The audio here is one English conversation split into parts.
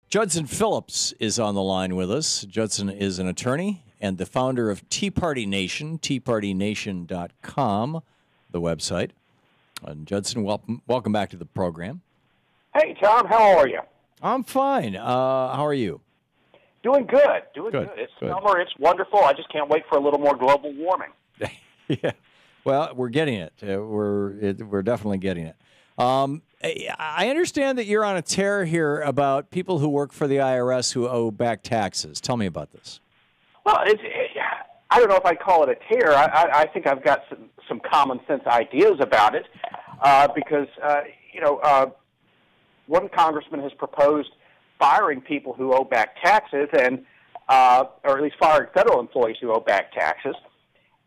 Judson Phillips is on the line with us. Judson is an attorney and the founder of Tea Party Nation, teapartynation.com, the website. And Judson, welcome back to the program. Hey, Tom, how are you? I'm fine. How are you? Doing good. It's summer. It's wonderful. I just can't wait for a little more global warming. Yeah. Well, we're getting it. We're definitely getting it. I understand that you're on a tear here about people who work for the IRS who owe back taxes. Tell me about this. Well, I don't know if I'd call it a tear. I think I've got some common sense ideas about it because, one congressman has proposed firing people who owe back taxes and or at least firing federal employees who owe back taxes.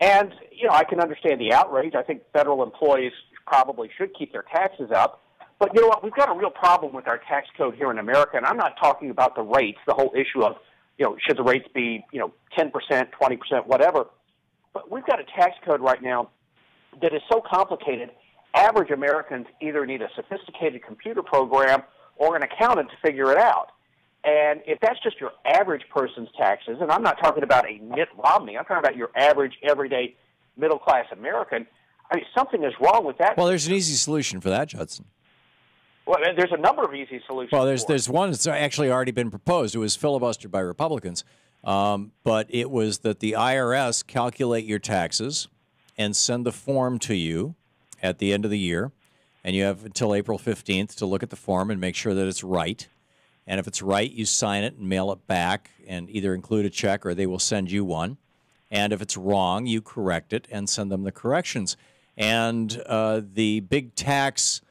And, I can understand the outrage. I think federal employees probably should keep their taxes up. But you know what? We've got a real problem with our tax code here in America, and I'm not talking about the rates, the whole issue of, should the rates be, 10%, 20%, whatever. But we've got a tax code right now that is so complicated, average Americans either need a sophisticated computer program or an accountant to figure it out. And if that's just your average person's taxes, and I'm not talking about a Mitt Romney, I'm talking about your average, everyday, middle-class American, I mean, something is wrong with that. Well, there's an easy solution for that, Judson. Well, there's a number of easy solutions. Well, there's one that's actually already been proposed. It was filibustered by Republicans, but it was that the IRS calculate your taxes and send the form to you at the end of the year, and you have until April 15th to look at the form and make sure that it's right. And if it's right, you sign it and mail it back and either include a check or they will send you one. And if it's wrong, you correct it and send them the corrections. And the big tax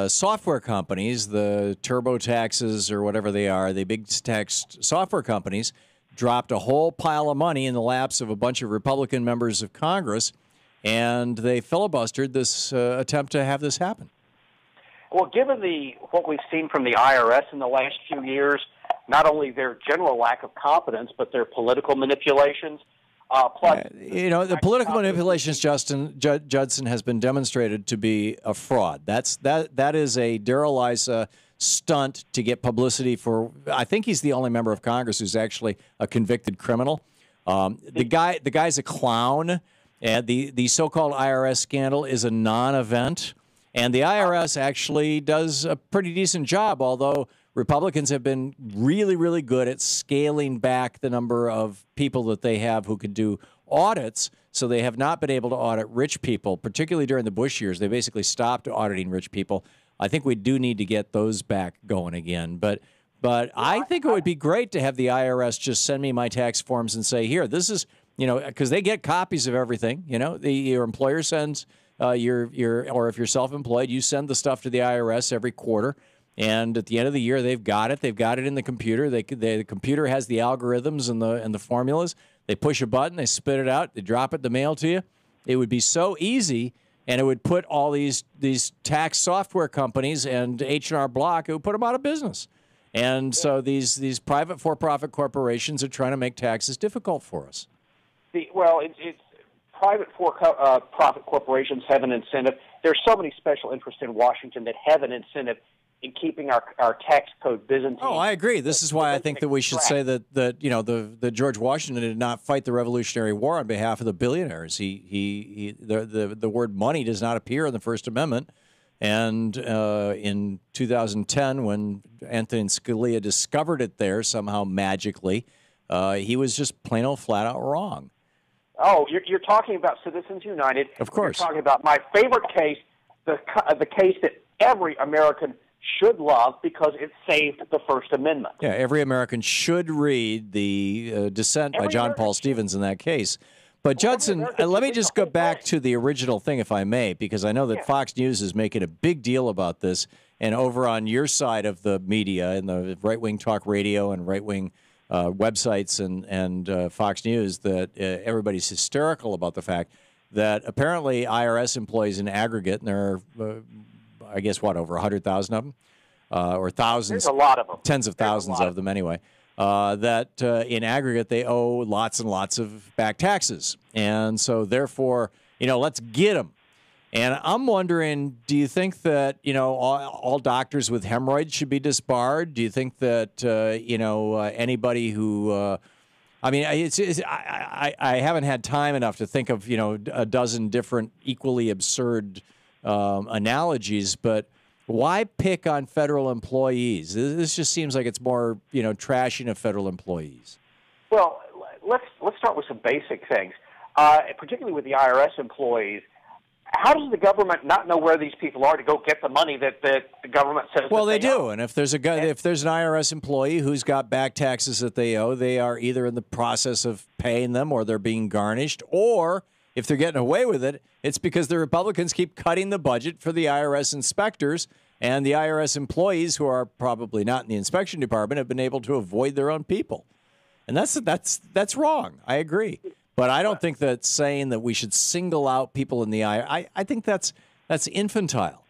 software companies, the TurboTaxes or whatever they are, the big tax software companies dropped a whole pile of money in the laps of a bunch of Republican members of Congress, and they filibustered this attempt to have this happen. Well, given what we've seen from the IRS in the last few years, not only their general lack of competence, but their political manipulations, plus... the political manipulations, Judson, has been demonstrated to be a fraud. That is a Darrell Issa stunt to get publicity for... I think he's the only member of Congress who's actually a convicted criminal. The guy's a clown, and the so-called IRS scandal is a non-event. And the IRS actually does a pretty decent job, although Republicans have been really, really good at scaling back the number of people that they have who could do audits. So they have not been able to audit rich people, particularly during the Bush years. They basically stopped auditing rich people. I think we do need to get those back going again. But I think it would be great to have the IRS just send me my tax forms and say, here, this is, because they get copies of everything. Your employer sends... or if you're self-employed, you send the stuff to the IRS every quarter, and at the end of the year, they've got it. They've got it in the computer. The computer has the algorithms and the formulas. They push a button, they spit it out, they drop it in the mail to you. It would be so easy, and it would put all these tax software companies and H&R Block, it would put them out of business. And so these private for-profit corporations are trying to make taxes difficult for us. It's private for-profit corporations have an incentive. There's so many special interests in Washington that have an incentive in keeping our tax code Byzantine. Oh, I agree. This is why I think that we should say that George Washington did not fight the Revolutionary War on behalf of the billionaires. The word money does not appear in the First Amendment. And in 2010, when Anthony Scalia discovered it there somehow magically, he was just plain old flat out wrong. Oh, you're talking about Citizens United. Of course. You're talking about my favorite case, the case that every American should love because it saved the First Amendment. Yeah, every American should read the dissent by John Paul Stevens in that case. But, Judson, let me just go back to the original thing, if I may, because I know that Fox News is making a big deal about this. And over on your side of the media, in the right-wing talk radio and right-wing websites and Fox News, that everybody's hysterical about the fact that apparently IRS employees in aggregate, and there are, I guess, over 100,000 of them, or thousands. There's a lot of them. Tens of thousands of them anyway. That in aggregate they owe lots and lots of back taxes. And so therefore, let's get them. And I'm wondering, do you think that, all doctors with hemorrhoids should be disbarred? Do you think that, anybody who, I haven't had time enough to think of, a dozen different equally absurd analogies, but why pick on federal employees? This just seems like it's more, trashing of federal employees. Well, let's start with some basic things, particularly with the IRS employees. How does the government not know where these people are to go get the money that the government says? Well, they do, owe? And if there's an IRS employee who's got back taxes that they owe, they are either in the process of paying them, or they're being garnished, or if they're getting away with it, it's because the Republicans keep cutting the budget for the IRS inspectors, and the IRS employees who are probably not in the inspection department have been able to avoid their own people, and that's wrong. I agree. But I don't think that saying that we should single out people in the IRS, I think that's infantile.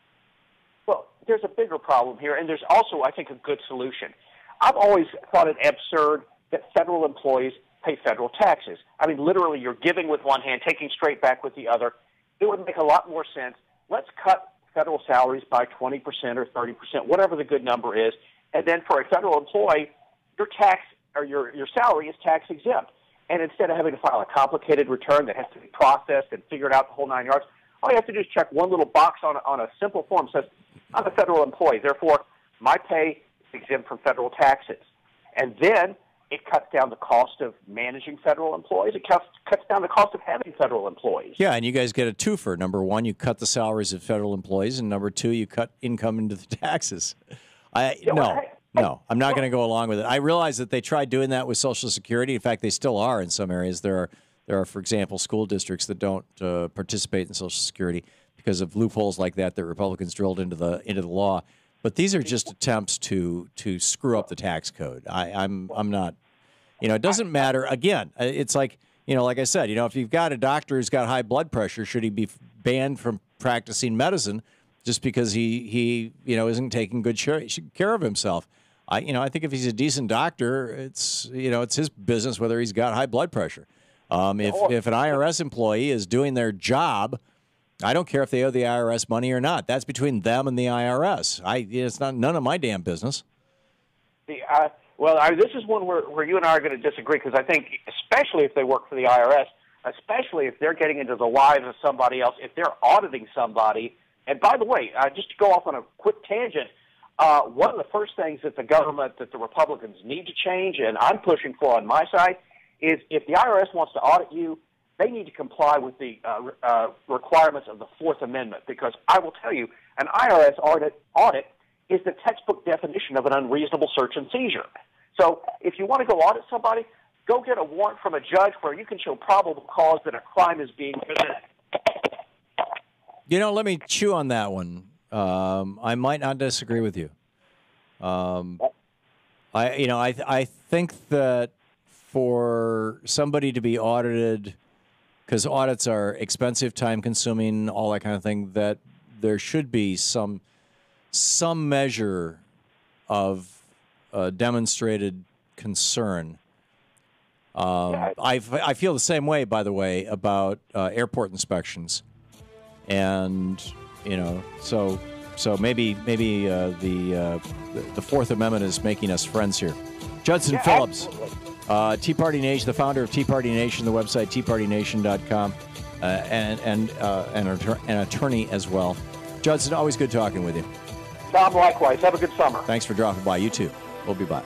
Well, there's a bigger problem here, and there's also, I think, a good solution. I've always thought it absurd that federal employees pay federal taxes. I mean, literally, you're giving with one hand, taking straight back with the other. It would make a lot more sense. Let's cut federal salaries by 20% or 30%, whatever the good number is, and then for a federal employee, your tax or your salary is tax exempt. And instead of having to file a complicated return that has to be processed and figured out the whole 9 yards, all you have to do is check one little box on a simple form that says, I'm a federal employee, therefore my pay is exempt from federal taxes. And then it cuts down the cost of managing federal employees. It cuts down the cost of having federal employees. Yeah, and you guys get a twofer. Number one, you cut the salaries of federal employees, and number two, you cut income into the taxes. No, I'm not going to go along with it. I realize that they tried doing that with Social Security. In fact, they still are in some areas. There are, for example, school districts that don't participate in Social Security because of loopholes like that Republicans drilled into the law. But these are just attempts to screw up the tax code. I'm not. It doesn't matter. Again, it's like like I said. If you've got a doctor who's got high blood pressure, should he be banned from practicing medicine just because he isn't taking good care of himself? I think if he's a decent doctor, it's his business whether he's got high blood pressure. If an IRS employee is doing their job, I don't care if they owe the IRS money or not. That's between them and the IRS. It's none of my damn business. This is one where you and I are going to disagree, because I think, especially if they work for the IRS, especially if they're getting into the lives of somebody else, if they're auditing somebody. And by the way, just to go off on a quick tangent, one of the first things that the Republicans need to change, and I'm pushing for on my side, is if the IRS wants to audit you, they need to comply with the requirements of the Fourth Amendment. Because I will tell you, an IRS audit is the textbook definition of an unreasonable search and seizure. So if you want to go audit somebody, go get a warrant from a judge where you can show probable cause that a crime is being committed. Let me chew on that one. I might not disagree with you. I think that for somebody to be audited, because audits are expensive, time-consuming, all that kind of thing, that there should be some measure of demonstrated concern. I feel the same way, by the way, about airport inspections, and so maybe the Fourth Amendment is making us friends here. Judson Phillips, Tea Party Nation, the founder of Tea Party Nation, the website teapartynation.com, and an attorney as well. Judson, always good talking with you. Tom, likewise. Have a good summer. Thanks for dropping by. You too. We'll be back.